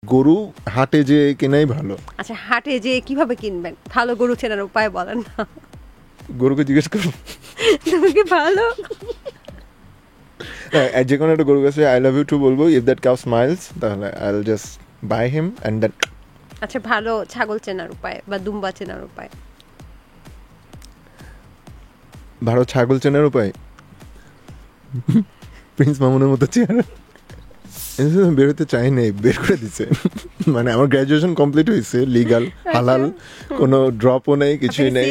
গরু হাটে যে কেনাই ভালো। আচ্ছা, হাটে যে কিভাবে কিনবেন? ভালো গরু চেনার উপায় বলেন না। গরুকে জিজ্ঞেস করো। তুমি কি ভালো? যে কোনো একটা গরুর কাছে আই লাভ ইউ টু বলবো, ইফ দ্যাট কাউ স্মাইলস তাহলে I will just buy him and then. আচ্ছা, ভালো ছাগল চেনার উপায় বা দুম্বা চেনার উপায়? ভালো ছাগল চেনার উপায় প্রিন্স মামুনের মতো চেয়ার বের হতে চাই নাই, বের করে দিছে। মানে আমার গ্রাজুয়েশন কমপ্লিট হয়েছে, লিগাল হালাল, কোনো ড্রপও নেই, কিছুই নেই।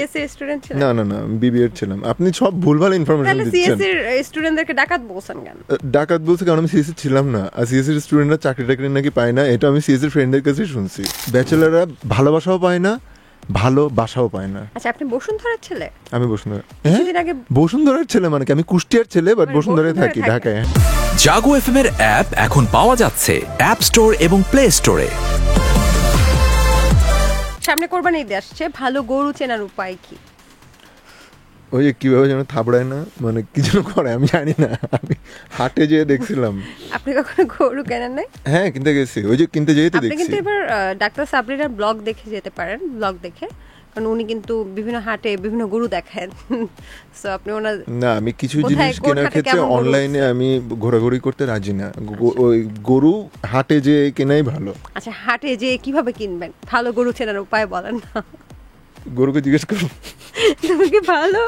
না না না, বিবিএর ছিলাম। আপনি সব ভুলভাল ইনফরমেশন দিচ্ছেন। সিএসসি স্টুডেন্টদেরকে ডাকাত বলছেন কেন? ডাকাত বলছে কারণ আমি সিএসসি ছিলাম না, আর সিএসসির স্টুডেন্টরা চাকরি টাকরি নাকি পায় না, এটা আমি সিএসসির ফ্রেন্ডদের কাছে শুনছি। ব্যাচেলাররা ভালোবাসাও পায় না, ভালো বাসাও পায় না। আচ্ছা, আপনি বসুন্ধরার ছেলে? আমি বসুন্ধরা। বসুন্ধরার ছেলে মানে কি? আমি কুষ্টিয়ার ছেলে, বাট বসুন্ধরায় থাকি, ঢাকায়। জাগো এফএম এর অ্যাপ এখন পাওয়া যাচ্ছে অ্যাপ স্টোর এবং প্লে স্টোরে। সামনে কোরবানি ঈদ আসছে, ভালো গরু চেনার উপায় কি? ওই যে কিভাবে যেন থাবড়ায় না, মানে কি যেন করে আমি জানি না। আমি হাটে যেয়ে দেখছিলাম। আপনি কখনো গরু কেনেন নাই? হ্যাঁ, কিনতে গেছি। ওই যে কিনতে যেতে দেখছি। আপনি কিন্তু এবার ডাক্তার সাবরিনার ব্লগ দেখে যেতে পারেন, ব্লগ দেখে, কারণ উনি কিন্তু বিভিন্ন হাটে বিভিন্ন গরু দেখেন। সো আপনি ওনার না, আমি কিছু জিনিস কেনার ক্ষেত্রে অনলাইনে আমি ঘোরাঘুরি করতে রাজি না। ওই গরু হাটে যে কেনাই ভালো। আচ্ছা, হাটে যে কিভাবে কিনবেন? ভালো গরু চেনার উপায় বলেন না। গরুকে জিজ্ঞেস করো। তুমি কি ভালো?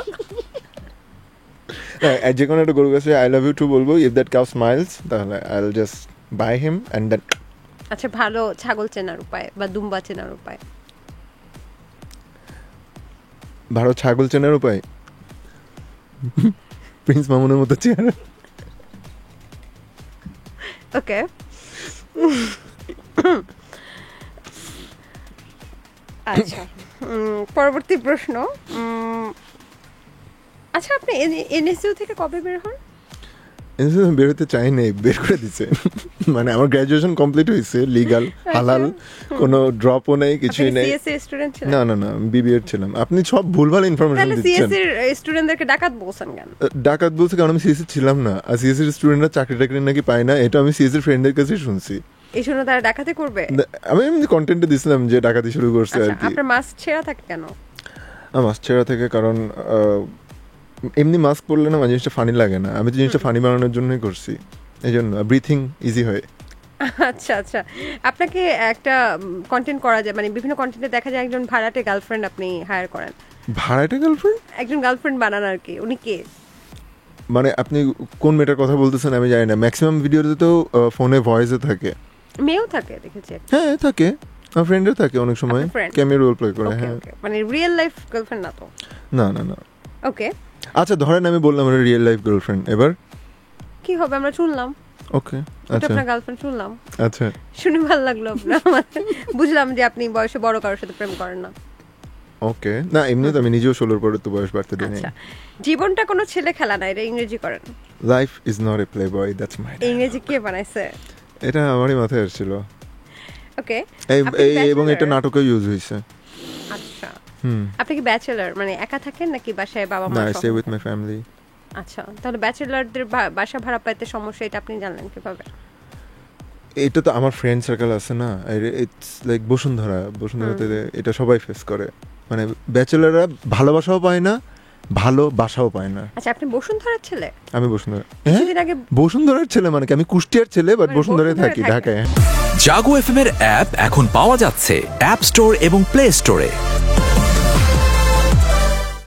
যে কোনো একটা গরুর কাছে আই লাভ ইউ টু বলবো, ইফ দ্যাট কাউ স্মাইলস তাহলে I will just buy him and then. আচ্ছা, ভালো ছাগল চেনার উপায় বা দুম্বা চেনার উপায়? ভালো ছাগল চেনার উপায় প্রিন্স মামুনের মতো চেয়ার। ওকে। আচ্ছা, পরবর্তী প্রশ্ন। আচ্ছা, আপনি এনএসইউ থেকে কবে বের হন? বের হতে চাই নাই, বের করে দিছে। মানে আমার গ্রাজুয়েশন কমপ্লিট হয়েছে, লিগাল হালাল, কোনো ড্রপও নেই, কিছুই নেই। সিএসসি স্টুডেন্ট ছিলেন? না না না, বিবিএর ছিলাম। আপনি সব ভুলভাল ইনফরমেশন দিচ্ছেন। সিএসসির স্টুডেন্টদেরকে ডাকাত বলছেন কেন? ডাকাত বলছে কারণ আমি সিএসসি ছিলাম না, আর সিএসসির স্টুডেন্টরা চাকরি টাকরি নাকি পায় না, এটা আমি সিএসসির ফ্রেন্ডদের কাছে শুনছি। এই জন্য তারা ডাকাতি করবে? আমি এমনি কন্টেন্টে দিছিলাম যে ডাকাতি শুরু করছে আর কি। আপনার মাস্ক ছেঁড়া থাকে কেন? মাস্ক ছেঁড়া থেকে কারণ এমনি মাস্ক পরলে না জিনিসটা ফানি লাগে না, আমি তো জিনিসটা ফানি বানানোর জন্যই করছি, এই জন্য ব্রিথিং ইজি হয়। আচ্ছা আচ্ছা, আপনাকে একটা কন্টেন্ট করা যায়, মানে বিভিন্ন কন্টেন্টে দেখা যায় একজন ভাড়াটে গার্লফ্রেন্ড আপনি হায়ার করেন। ভাড়াটে গার্লফ্রেন্ড? একজন গার্লফ্রেন্ড বানান আর কি। উনি কে? মানে আপনি কোন মেয়েটার কথা বলতেছেন আমি জানি না। ম্যাক্সিমাম ভিডিওতে তো ফোনে ভয়েসে থাকে। মেয়েও থাকে দেখেছি। হ্যাঁ থাকে, আমার ফ্রেন্ডও থাকে অনেক সময়, ক্যামিও রোল প্লে করে। হ্যাঁ, মানে রিয়েল লাইফ গার্লফ্রেন্ড না তো? না না না। ওকে, আচ্ছা ধরেন আমি বললাম আমার রিয়েল লাইফ গার্লফ্রেন্ড, এবার কি হবে? আমরা শুনলাম। ওকে, আচ্ছা আপনার গার্লফ্রেন্ড শুনলাম, আচ্ছা শুনে ভালো লাগলো আপনার। বুঝলাম যে আপনি বয়সে বড় কারোর সাথে প্রেম করেন না। ওকে, না এমনি তো আমি নিজেও 16 পরে তো বয়স বাড়তে দিই। আচ্ছা, জীবনটা কোনো ছেলে খেলা না, এটা ইংরেজি করেন। Life is not a play boy, that's my. ইংরেজি কে বানাইছে? এটা আমারই মাথায় আসছিল। ওকে, এবং এটা নাটকে ইউজ হইছে। আচ্ছা, আপনি কি ব্যাচেলর, মানে একা থাকেন নাকি বাসায় বাবা মা? না, I stay with my family. আচ্ছা, তাহলে ব্যাচেলরদের বাসা ভাড়া পাইতে সমস্যা, এটা আপনি জানলেন কিভাবে? এটা তো আমার ফ্রেন্ড সার্কেল আছে না, ইটস লাইক বসুন্ধরাতে এটা সবাই ফেস করে। মানে ব্যাচেলাররা ভালোবাসাও পায় না, ভালো বাসাও পায় না। আচ্ছা, আপনি বসুন্ধরার ছেলে? আমি বসুন্ধরার ছেলে মানে কি? আমি কুষ্টিয়ার ছেলে, বাট বসুন্ধরায় থাকি, ঢাকায়। জাগো এফএম এর অ্যাপ এখন পাওয়া যাচ্ছে অ্যাপ স্টোর এবং প্লে স্টোরে।